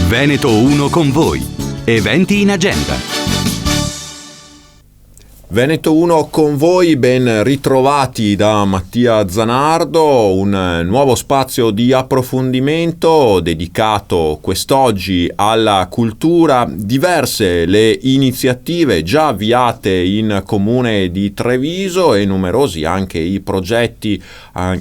Veneto 1 con voi. Eventi in agenda. Veneto 1 con voi, ben ritrovati da Mattia Zanardo, un nuovo spazio di approfondimento dedicato quest'oggi alla cultura, diverse le iniziative già avviate in comune di Treviso e numerosi anche i progetti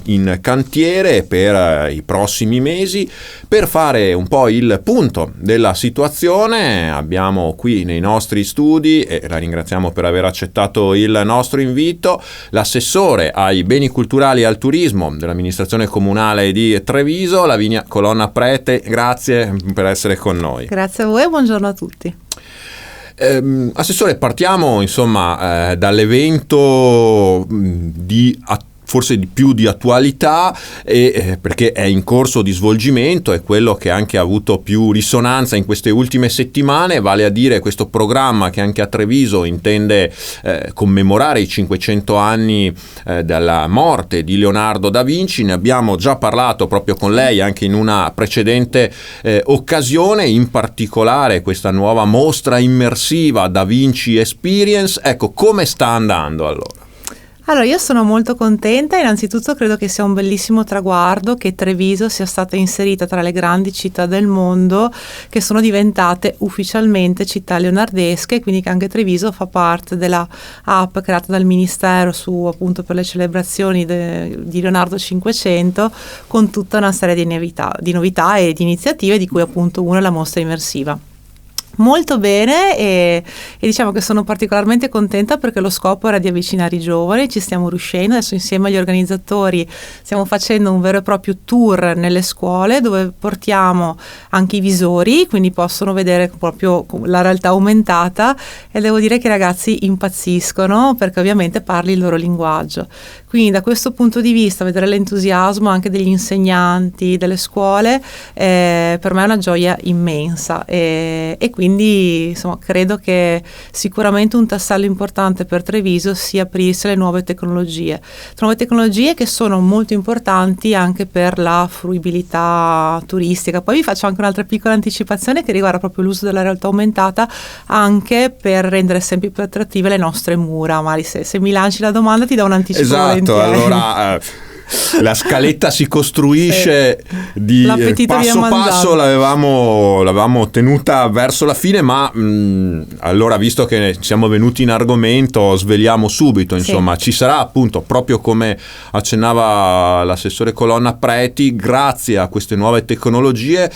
in cantiere per i prossimi mesi. Per fare un po' il punto della situazione abbiamo qui nei nostri studi, e la ringraziamo per aver accettato il nostro invito, l'assessore ai beni culturali e al turismo dell'amministrazione comunale di Treviso, Lavinia Colonna Prete. Grazie per essere con noi. Grazie a voi e buongiorno a tutti. Assessore, partiamo dall'evento forse di più di attualità, perché è in corso di svolgimento, è quello che anche ha avuto più risonanza in queste ultime settimane, vale a dire questo programma che anche a Treviso intende commemorare i 500 anni dalla morte di Leonardo da Vinci. Ne abbiamo già parlato proprio con lei anche in una precedente occasione, in particolare questa nuova mostra immersiva Da Vinci Experience. Ecco, come sta andando allora? Allora, io sono molto contenta. Innanzitutto credo che sia un bellissimo traguardo che Treviso sia stata inserita tra le grandi città del mondo che sono diventate ufficialmente città leonardesche, quindi che anche Treviso fa parte della app creata dal Ministero appunto per le celebrazioni di Leonardo 500, con tutta una serie di novità e di iniziative, di cui appunto una è la mostra immersiva. Molto bene, e diciamo che sono particolarmente contenta perché lo scopo era di avvicinare i giovani. Ci stiamo riuscendo. Adesso insieme agli organizzatori stiamo facendo un vero e proprio tour nelle scuole dove portiamo anche i visori, quindi possono vedere proprio la realtà aumentata, e devo dire che i ragazzi impazziscono perché ovviamente parli il loro linguaggio. Quindi da questo punto di vista vedere l'entusiasmo anche degli insegnanti, delle scuole, per me è una gioia immensa, e quindi insomma credo che sicuramente un tassello importante per Treviso sia aprirsi alle nuove tecnologie che sono molto importanti anche per la fruibilità turistica. Poi vi faccio anche un'altra piccola anticipazione che riguarda proprio l'uso della realtà aumentata anche per rendere sempre più attrattive le nostre mura. Mari, se mi lanci la domanda ti do un anticipo. Esatto, allora la scaletta si costruisce di passo passo, l'avevamo tenuta verso la fine, ma allora, visto che siamo venuti in argomento, sveliamo subito, insomma, ci sarà appunto, proprio come accennava l'assessore Colonna Preti, grazie a queste nuove tecnologie,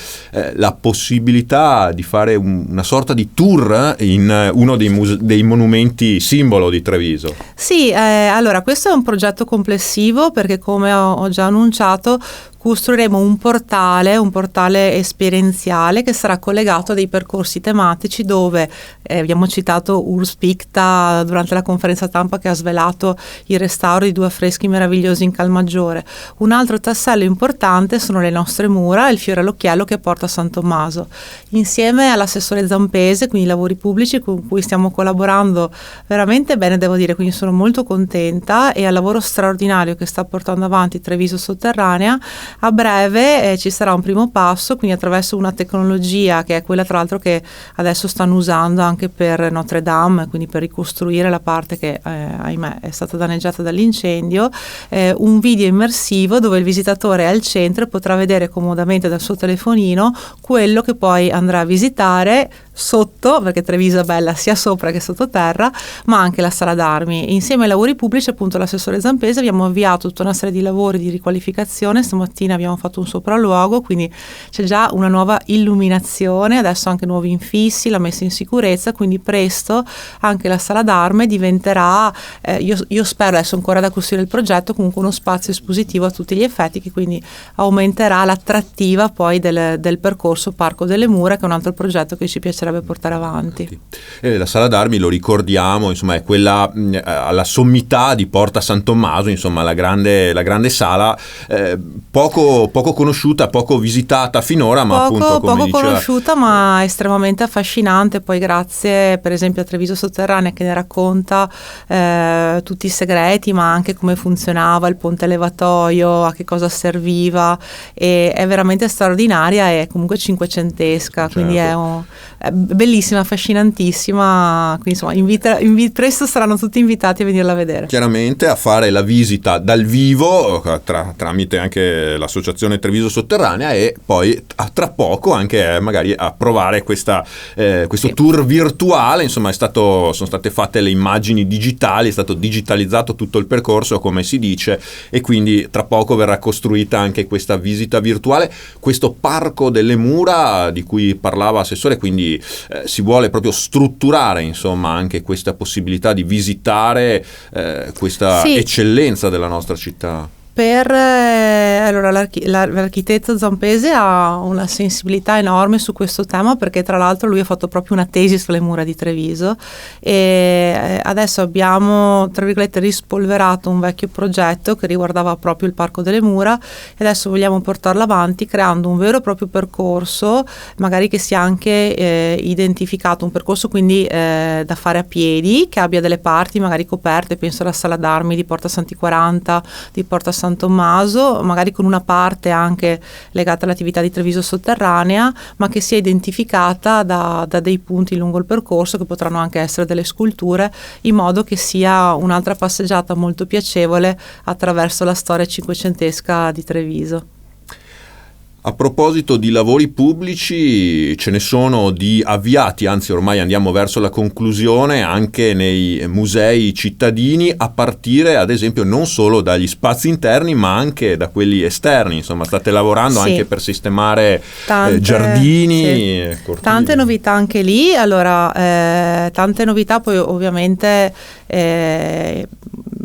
la possibilità di fare una sorta di tour in uno dei monumenti simbolo di Treviso. Sì, allora questo è un progetto complessivo perché, come ho già annunciato, costruiremo un portale esperienziale che sarà collegato a dei percorsi tematici dove abbiamo citato Urs Picta durante la conferenza stampa che ha svelato il restauro di 2 affreschi meravigliosi in Calmaggiore. Un altro tassello importante sono le nostre mura e il fiore all'occhiello che porta a San Tommaso. Insieme all'assessore Zampese, quindi i lavori pubblici con cui stiamo collaborando veramente bene, devo dire, quindi sono molto contenta, e al lavoro straordinario che sta portando avanti Treviso Sotterranea, a breve ci sarà un primo passo, quindi attraverso una tecnologia che è quella tra l'altro che adesso stanno usando anche per Notre Dame, quindi per ricostruire la parte che ahimè è stata danneggiata dall'incendio, un video immersivo dove il visitatore è al centro e potrà vedere comodamente dal suo telefonino quello che poi andrà a visitare sotto, perché Treviso è bella sia sopra che sottoterra, ma anche la sala d'armi. Insieme ai lavori pubblici, appunto, l'assessore Zampese abbiamo avviato tutta una serie di lavori di riqualificazione. Stamattina abbiamo fatto un sopralluogo, quindi c'è già una nuova illuminazione, adesso anche nuovi infissi, la messa in sicurezza, quindi presto anche la sala d'arme diventerà, io spero, adesso ancora da costruire il progetto, comunque uno spazio espositivo a tutti gli effetti, che quindi aumenterà l'attrattiva poi del percorso Parco delle Mura, che è un altro progetto che ci piace piacerebbe portare avanti. La Sala d'Armi, lo ricordiamo, insomma, è quella alla sommità di Porta San Tommaso, insomma, la grande sala, poco conosciuta, poco visitata finora, ma appunto, come poco diceva, conosciuta, ma estremamente affascinante. Poi grazie per esempio a Treviso Sotterranea, che ne racconta tutti i segreti, ma anche come funzionava il ponte levatoio, a che cosa serviva, e è veramente straordinaria e comunque cinquecentesca, quindi certo. è bellissima, affascinantissima, quindi insomma presto saranno tutti invitati a venirla a vedere. Chiaramente a fare la visita dal vivo tramite anche l'associazione Treviso Sotterranea, e poi tra poco anche magari a provare questo tour virtuale. Insomma, sono state fatte le immagini digitali, è stato digitalizzato tutto il percorso, come si dice, e quindi tra poco verrà costruita anche questa visita virtuale, questo parco delle mura di cui parlava Assessore. Quindi si vuole proprio strutturare, insomma, anche questa possibilità di visitare questa eccellenza della nostra città. Allora, l'architetto Zampese ha una sensibilità enorme su questo tema, perché tra l'altro lui ha fatto proprio una tesi sulle mura di Treviso, e adesso abbiamo, tra virgolette, rispolverato un vecchio progetto che riguardava proprio il Parco delle Mura, e adesso vogliamo portarlo avanti creando un vero e proprio percorso, magari che sia anche identificato, un percorso quindi da fare a piedi, che abbia delle parti magari coperte, penso alla Sala d'Armi di Porta Santi 40, di Porta San Tommaso, magari con una parte anche legata all'attività di Treviso Sotterranea, ma che sia identificata da dei punti lungo il percorso, che potranno anche essere delle sculture, in modo che sia un'altra passeggiata molto piacevole attraverso la storia cinquecentesca di Treviso. A proposito di lavori pubblici, ce ne sono di avviati, anzi ormai andiamo verso la conclusione, anche nei musei cittadini, a partire ad esempio non solo dagli spazi interni, ma anche da quelli esterni. Insomma, state lavorando anche per sistemare giardini, cortili. Tante novità anche lì. Allora, tante novità, poi ovviamente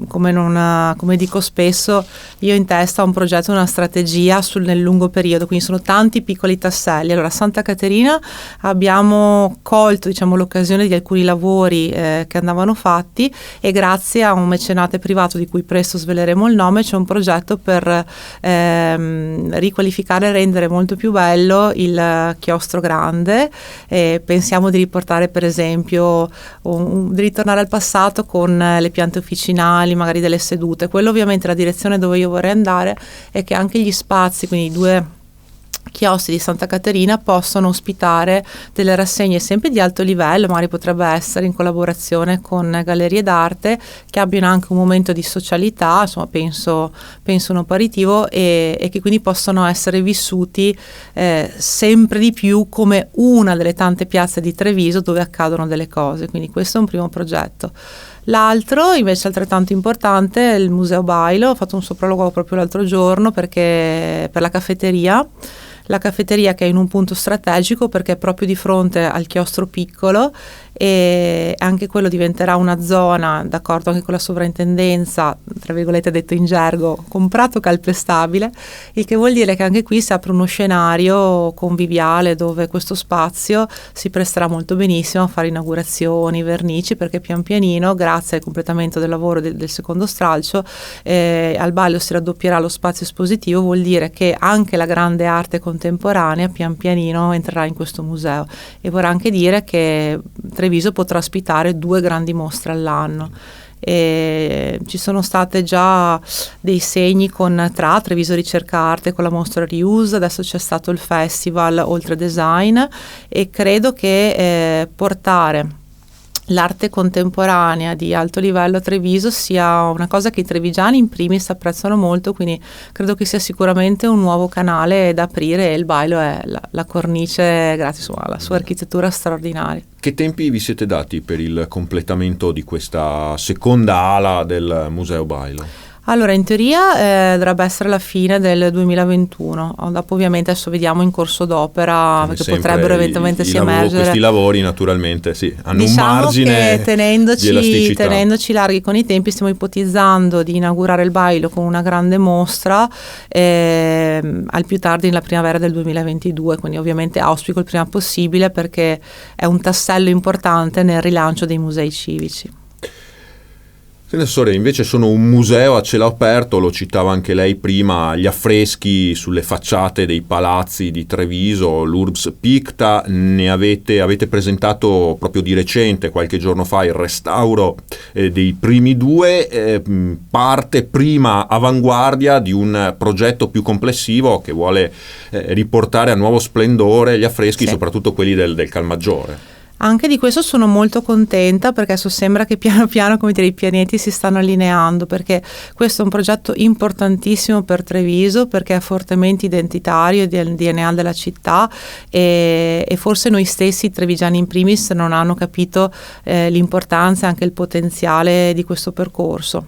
come dico spesso, io in testa ho un progetto, una strategia nel lungo periodo, quindi sono tanti piccoli tasselli. Allora, a Santa Caterina abbiamo colto, diciamo, l'occasione di alcuni lavori che andavano fatti, e grazie a un mecenate privato di cui presto sveleremo il nome, c'è un progetto per riqualificare e rendere molto più bello il chiostro grande. Pensiamo di riportare, per esempio, di ritornare al passato con le piante officinali, magari delle sedute. Quello ovviamente è la direzione dove io vorrei andare, è che anche gli spazi, quindi i due chiostri di Santa Caterina, possono ospitare delle rassegne sempre di alto livello, magari potrebbe essere in collaborazione con gallerie d'arte, che abbiano anche un momento di socialità, insomma penso un aperitivo, e che quindi possono essere vissuti sempre di più come una delle tante piazze di Treviso dove accadono delle cose. Quindi questo è un primo progetto. L'altro, invece altrettanto importante, è il Museo Bailo. Ho fatto un sopralluogo proprio l'altro giorno per la caffetteria che è in un punto strategico, perché è proprio di fronte al chiostro piccolo, e anche quello diventerà una zona, d'accordo anche con la sovrintendenza, tra virgolette detto in gergo, comprato calpestabile, il che vuol dire che anche qui si apre uno scenario conviviale, dove questo spazio si presterà molto benissimo a fare inaugurazioni, vernici, perché pian pianino, grazie al completamento del lavoro del secondo stralcio, al Bailo si raddoppierà lo spazio espositivo. Vuol dire che anche la grande arte contemporanea pian pianino entrerà in questo museo, e vorrà anche dire che Treviso potrà ospitare 2 grandi mostre all'anno. E ci sono state già dei segni con Treviso Ricerca Arte, con la mostra Reuse, adesso c'è stato il festival Oltre Design, e credo che portare l'arte contemporanea di alto livello a Treviso sia una cosa che i trevigiani in primis apprezzano molto, quindi credo che sia sicuramente un nuovo canale da aprire, e il Bailo è la cornice, grazie alla sua architettura straordinaria. Che tempi vi siete dati per il completamento di questa seconda ala del Museo Bailo? Allora, in teoria dovrebbe essere la fine del 2021, dopo ovviamente adesso vediamo in corso d'opera, Come perché sempre, potrebbero eventualmente emergere. Questi lavori naturalmente sì, hanno Diciamo un margine che di elasticità. tenendoci larghi con i tempi, stiamo ipotizzando di inaugurare il Bailo con una grande mostra al più tardi nella primavera del 2022, quindi ovviamente auspico il prima possibile perché è un tassello importante nel rilancio dei musei civici. Assessore, invece sono un museo a cielo aperto, lo citava anche lei prima, gli affreschi sulle facciate dei palazzi di Treviso, l'Urbs Picta, ne avete presentato proprio di recente, qualche giorno fa, il restauro dei primi due, parte prima avanguardia di un progetto più complessivo che vuole riportare a nuovo splendore gli affreschi, sì, soprattutto quelli del Calmaggiore. Anche di questo sono molto contenta perché adesso sembra che piano piano, come dire, i pianeti si stanno allineando, perché questo è un progetto importantissimo per Treviso perché è fortemente identitario del DNA della città e forse noi stessi trevigiani in primis non hanno capito l'importanza e anche il potenziale di questo percorso.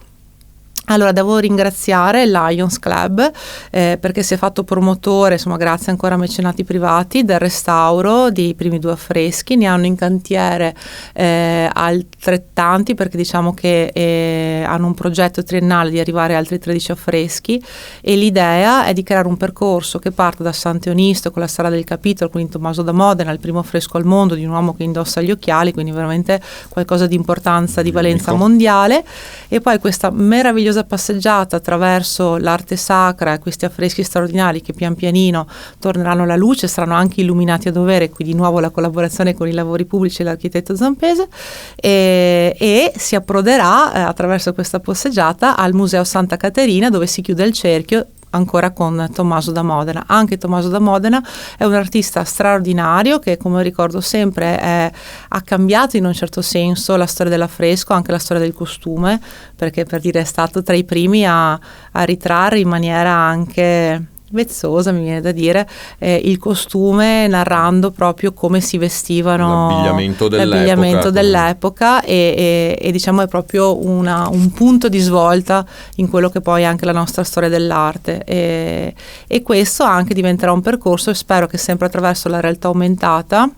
Allora devo ringraziare il Lions Club perché si è fatto promotore, insomma grazie ancora a mecenati privati, del restauro dei primi due affreschi, ne hanno in cantiere altrettanti perché diciamo che hanno un progetto triennale di arrivare a altri 13 affreschi e l'idea è di creare un percorso che parte da Sant'Eonisto con la Strada del Capitolo, quindi Tommaso da Modena, il primo affresco al mondo di un uomo che indossa gli occhiali, quindi veramente qualcosa di importanza, di valenza mondiale, e poi questa meravigliosa passeggiata attraverso l'arte sacra e questi affreschi straordinari che pian pianino torneranno alla luce, saranno anche illuminati a dovere, qui di nuovo la collaborazione con i lavori pubblici e l'architetto Zampese e si approderà attraverso questa passeggiata al Museo Santa Caterina dove si chiude il cerchio ancora con Tommaso da Modena. Anche Tommaso da Modena è un artista straordinario che, come ricordo sempre, ha cambiato in un certo senso la storia dell'affresco, anche la storia del costume, perché per dire è stato tra i primi a ritrarre in maniera anche vezzosa, mi viene da dire, il costume, narrando proprio come si vestivano, l'abbigliamento dell'epoca e diciamo è proprio un punto di svolta in quello che poi è anche la nostra storia dell'arte e questo anche diventerà un percorso e spero che sempre attraverso la realtà aumentata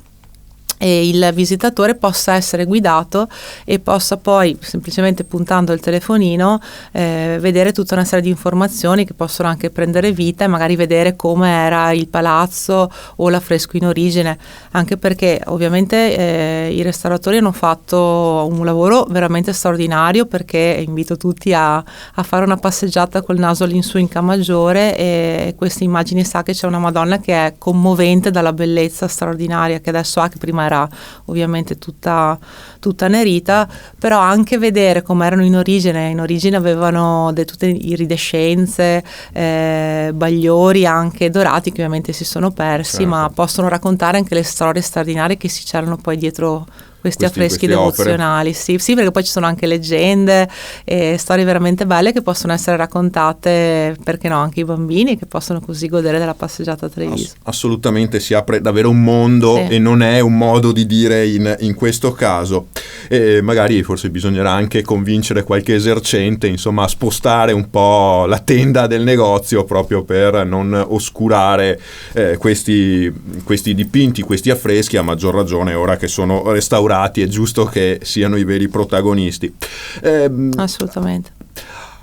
e il visitatore possa essere guidato e possa poi, semplicemente puntando il telefonino, vedere tutta una serie di informazioni che possono anche prendere vita e magari vedere come era il palazzo o l'affresco in origine, anche perché ovviamente i restauratori hanno fatto un lavoro veramente straordinario, perché invito tutti a fare una passeggiata col naso all'insù in Camaggiore e queste immagini sa che c'è una Madonna che è commovente dalla bellezza straordinaria che adesso ha, che prima era ovviamente tutta nerita, però anche vedere come erano in origine avevano tutte iridescenze, bagliori anche dorati che ovviamente si sono persi, certo, ma possono raccontare anche le storie straordinarie che si c'erano poi dietro questi affreschi devozionali, sì, perché poi ci sono anche leggende e storie veramente belle che possono essere raccontate, perché no, anche i bambini che possono così godere della passeggiata a Treviso. Assolutamente, si apre davvero un mondo, sì, e non è un modo di dire in questo caso. E magari forse bisognerà anche convincere qualche esercente, insomma, a spostare un po' la tenda del negozio proprio per non oscurare questi dipinti, questi affreschi, a maggior ragione ora che sono restaurati. È giusto che siano i veri protagonisti. Assolutamente.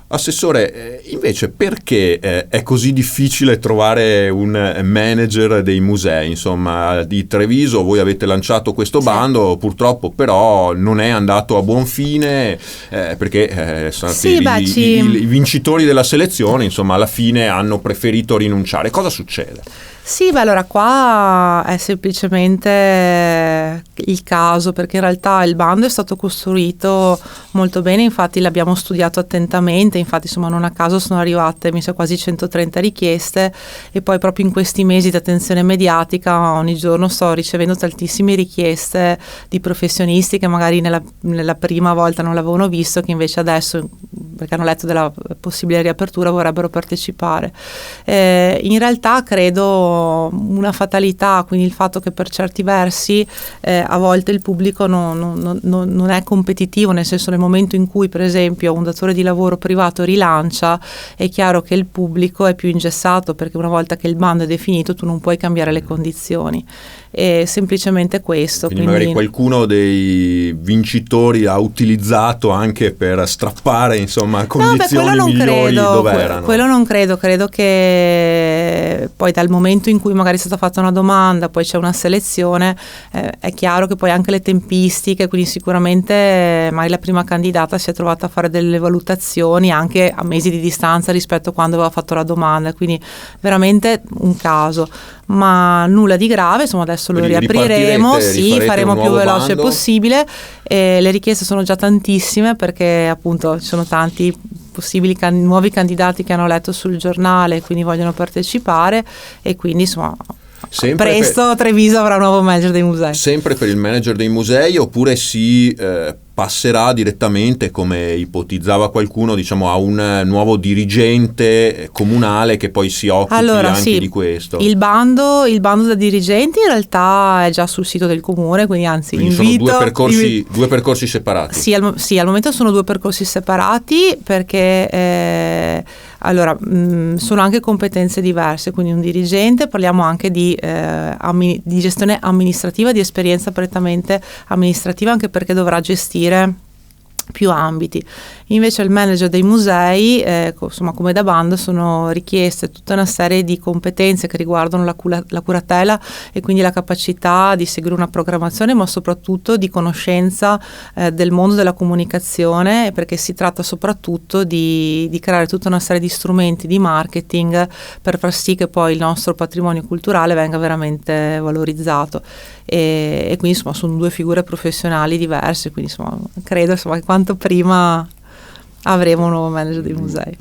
Assessore, invece perché è così difficile trovare un manager dei musei, insomma, di Treviso? Voi avete lanciato questo bando, purtroppo però non è andato a buon fine perché sono stati i vincitori della selezione, insomma, alla fine hanno preferito rinunciare. Cosa succede? Sì, allora qua è semplicemente il caso, perché in realtà il bando è stato costruito molto bene, infatti l'abbiamo studiato attentamente, infatti insomma non a caso sono arrivate mi sa quasi 130 richieste e poi proprio in questi mesi di attenzione mediatica ogni giorno sto ricevendo tantissime richieste di professionisti che magari nella prima volta non l'avevano visto, che invece adesso, perché hanno letto della possibile riapertura, vorrebbero partecipare. In realtà credo una fatalità, quindi il fatto che per certi versi a volte il pubblico non è competitivo, nel senso, nel momento in cui per esempio un datore di lavoro privato rilancia, è chiaro che il pubblico è più ingessato, perché una volta che il bando è definito tu non puoi cambiare le condizioni. È semplicemente questo. Quindi magari qualcuno dei vincitori ha utilizzato anche per strappare, insomma, condizioni migliori dove erano. Quello non credo che poi dal momento in cui magari è stata fatta una domanda, poi c'è una selezione, è chiaro che poi anche le tempistiche, quindi sicuramente magari la prima candidata si è trovata a fare delle valutazioni anche a mesi di distanza rispetto a quando aveva fatto la domanda, quindi veramente un caso, ma nulla di grave. Insomma, adesso lo riapriremo, sì, faremo più veloce possibile. Le richieste sono già tantissime, perché appunto ci sono tanti possibili nuovi candidati che hanno letto sul giornale, quindi vogliono partecipare, e quindi insomma presto Treviso avrà un nuovo manager dei musei. Sempre per il manager dei musei, oppure si passerà direttamente, come ipotizzava qualcuno, diciamo, a un nuovo dirigente comunale che poi si occupi anche di questo? Il bando da dirigenti in realtà è già sul sito del comune, quindi anzi quindi invito, sono due percorsi separati. Sì, al momento sono 2 percorsi separati, perché sono anche competenze diverse, quindi un dirigente, parliamo anche di gestione amministrativa, di esperienza prettamente amministrativa, anche perché dovrà gestire più ambiti. Invece il manager dei musei, insomma, come da bando sono richieste tutta una serie di competenze che riguardano la curatela, e quindi la capacità di seguire una programmazione, ma soprattutto di conoscenza del mondo della comunicazione, perché si tratta soprattutto di creare tutta una serie di strumenti di marketing per far sì che poi il nostro patrimonio culturale venga veramente valorizzato. E quindi insomma sono 2 figure professionali diverse, quindi insomma credo che quanto prima avremo un nuovo manager dei musei.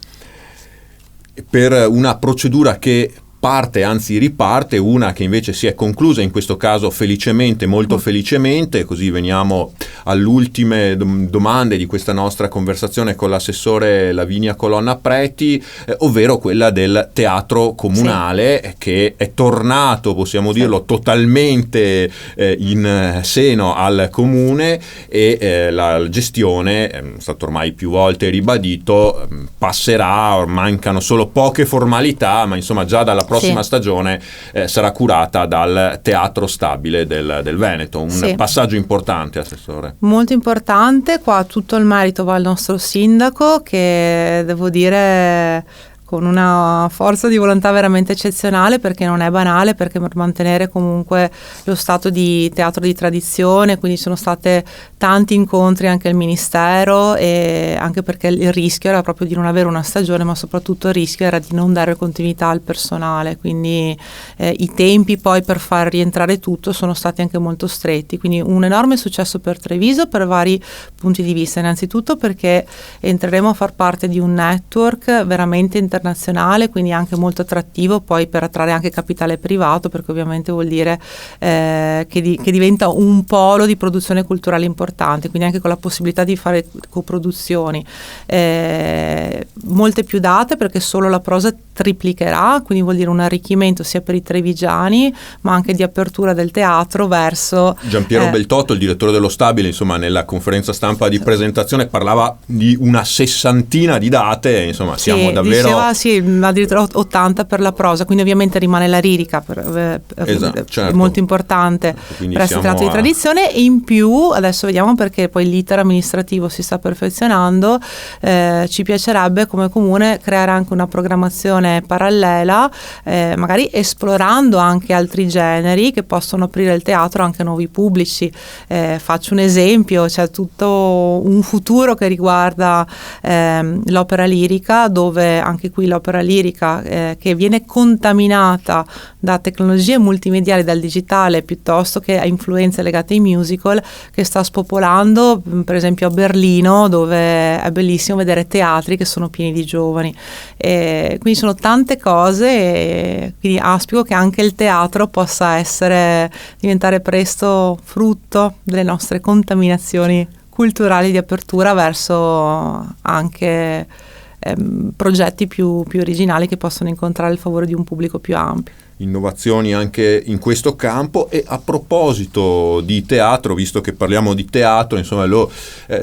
Per una procedura che parte, anzi riparte, una che invece si è conclusa in questo caso felicemente, molto felicemente, così veniamo alle ultime domande di questa nostra conversazione con l'assessore Lavinia Colonna Preti, ovvero quella del teatro comunale, che è tornato, possiamo dirlo, totalmente in seno al comune, e la gestione, è stato ormai più volte ribadito, passerà, mancano solo poche formalità, ma insomma già dalla prossima stagione sarà curata dal Teatro Stabile del Veneto. Un passaggio importante, assessore. Molto importante. Qua tutto il merito va al nostro sindaco, che devo dire con una forza di volontà veramente eccezionale, perché non è banale, perché per mantenere comunque lo stato di teatro di tradizione, quindi sono state tanti incontri anche al Ministero, e anche perché il rischio era proprio di non avere una stagione, ma soprattutto il rischio era di non dare continuità al personale, quindi i tempi poi per far rientrare tutto sono stati anche molto stretti, quindi un enorme successo per Treviso per vari punti di vista. Innanzitutto perché entreremo a far parte di un network veramente internazionale, quindi anche molto attrattivo poi per attrarre anche capitale privato, perché ovviamente vuol dire che diventa un polo di produzione culturale importante, quindi anche con la possibilità di fare coproduzioni, molte più date, perché solo la prosa triplicherà, quindi vuol dire un arricchimento sia per i trevigiani, ma anche di apertura del teatro verso Giampiero Beltotto, il direttore dello Stabile, insomma, nella conferenza stampa di presentazione parlava di una 60 di date, insomma siamo davvero... Diceva addirittura 80 per la prosa, quindi ovviamente rimane la lirica, certo, molto importante quindi per essere teatro di tradizione, e in più adesso vediamo, perché poi l'iter amministrativo si sta perfezionando, ci piacerebbe come comune creare anche una programmazione parallela, magari esplorando anche altri generi che possono aprire il teatro anche a nuovi pubblici. Faccio un esempio: c'è tutto un futuro che riguarda l'opera lirica, dove anche qui l'opera lirica che viene contaminata da tecnologie multimediali, dal digitale, piuttosto che a influenze legate ai musical, che sta spopolando per esempio a Berlino, dove è bellissimo vedere teatri che sono pieni di giovani, quindi sono tante cose, e quindi auspico che anche il teatro possa diventare presto frutto delle nostre contaminazioni culturali di apertura verso anche progetti più originali che possono incontrare il favore di un pubblico più ampio. innovazioni anche in questo campo. E a proposito di teatro, visto che parliamo di teatro, insomma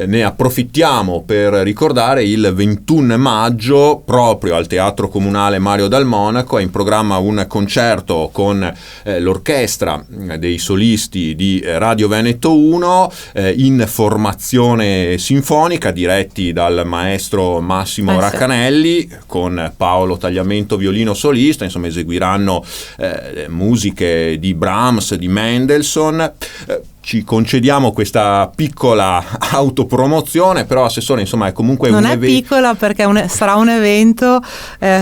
ne approfittiamo per ricordare il 21 maggio proprio al Teatro Comunale Mario Dal Monaco è in programma un concerto con l'orchestra dei solisti di Radio Veneto 1 in formazione sinfonica, diretti dal maestro Massimo Raccanelli, con Paolo Tagliamento violino solista. Insomma, eseguiranno musiche di Brahms, di Mendelssohn. Ci concediamo questa piccola autopromozione, però Assessore, insomma, è comunque non un è piccola, perché sarà un evento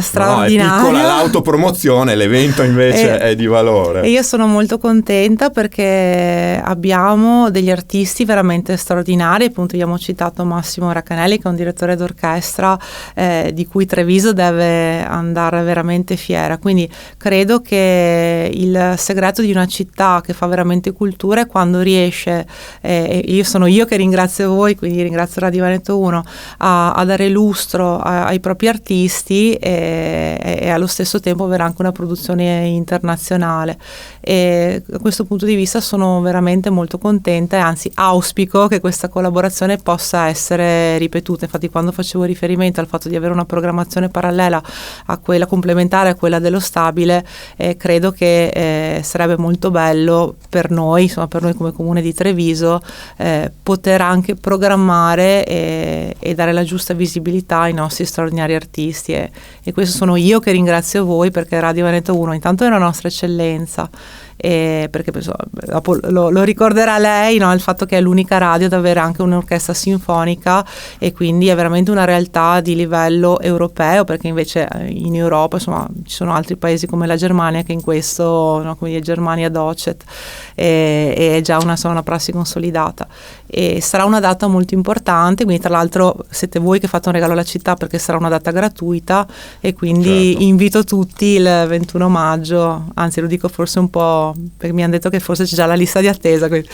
straordinario. No, è piccola l'autopromozione, l'evento invece è di valore. E io sono molto contenta perché abbiamo degli artisti veramente straordinari. Appunto, abbiamo citato Massimo Raccanelli, che è un direttore d'orchestra di cui Treviso deve andare veramente fiera. Quindi credo che il segreto di una città che fa veramente cultura è quando riesce, sono io che ringrazio voi, quindi ringrazio Radio Veneto 1, a dare lustro ai propri artisti e allo stesso tempo avere anche una produzione internazionale. E da questo punto di vista sono veramente molto contenta, e anzi auspico che questa collaborazione possa essere ripetuta. Infatti, quando facevo riferimento al fatto di avere una programmazione parallela a quella complementare a quella dello stabile, credo che sarebbe molto bello per noi, insomma per noi come Comune di Treviso, poter anche programmare e dare la giusta visibilità ai nostri straordinari artisti, e questo sono io che ringrazio voi, perché Radio Veneto 1 intanto è una nostra eccellenza, perché dopo lo ricorderà lei, no? Il fatto che è l'unica radio ad avere anche un'orchestra sinfonica, e quindi è veramente una realtà di livello europeo, perché invece in Europa, insomma, ci sono altri paesi come la Germania che in questo, no, come dire, Germania Docet, è già una prassi consolidata, e sarà una data molto importante. Quindi, tra l'altro, siete voi che fate un regalo alla città, perché sarà una data gratuita, e quindi certo, invito tutti il 21 maggio, anzi lo dico forse un po' perché mi hanno detto che forse c'è già la lista di attesa, quindi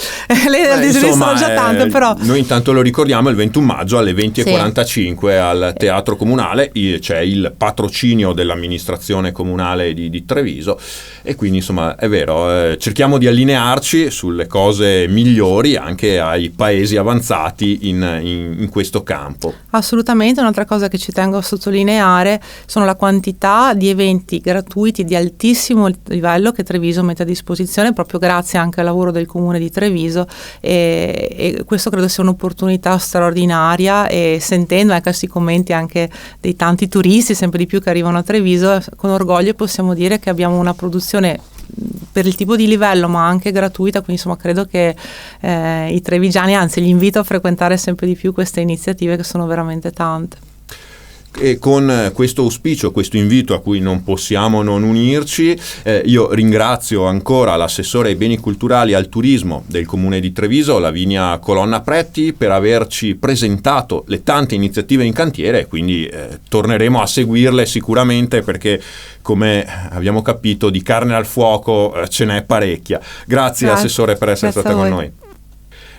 le adesioni sono già tante, però noi intanto lo ricordiamo, il 21 maggio alle 20:45 al Teatro Comunale c'è il patrocinio dell'amministrazione comunale di Treviso, e quindi insomma è vero, cerchiamo di allinearci sulle cose migliori anche ai paesi avanzati in questo campo. Assolutamente. Un'altra cosa che ci tengo a sottolineare sono la quantità di eventi gratuiti di altissimo livello che Treviso mette a disposizione, proprio grazie anche al lavoro del Comune di Treviso, e questo credo sia un'opportunità straordinaria. E sentendo questi commenti anche dei tanti turisti sempre di più che arrivano a Treviso, con orgoglio possiamo dire che abbiamo una produzione per il tipo di livello, ma anche gratuita. Quindi insomma credo che i trevigiani, anzi li invito a frequentare sempre di più queste iniziative, che sono veramente tante. E con questo auspicio, questo invito a cui non possiamo non unirci, io ringrazio ancora l'assessore ai beni culturali e al turismo del Comune di Treviso, Lavinia Colonna Pretti, per averci presentato le tante iniziative in cantiere, e quindi torneremo a seguirle sicuramente, perché come abbiamo capito di carne al fuoco ce n'è parecchia. Grazie Assessore per essere stata con noi.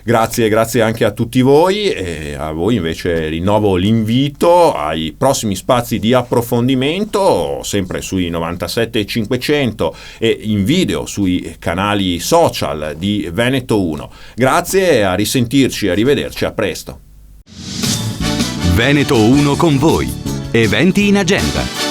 Grazie anche a tutti voi, e a voi invece rinnovo l'invito ai prossimi spazi di approfondimento, sempre sui 97.500 e in video sui canali social di Veneto 1. Grazie, a risentirci, arrivederci, a presto. Veneto 1 con voi. Eventi in agenda.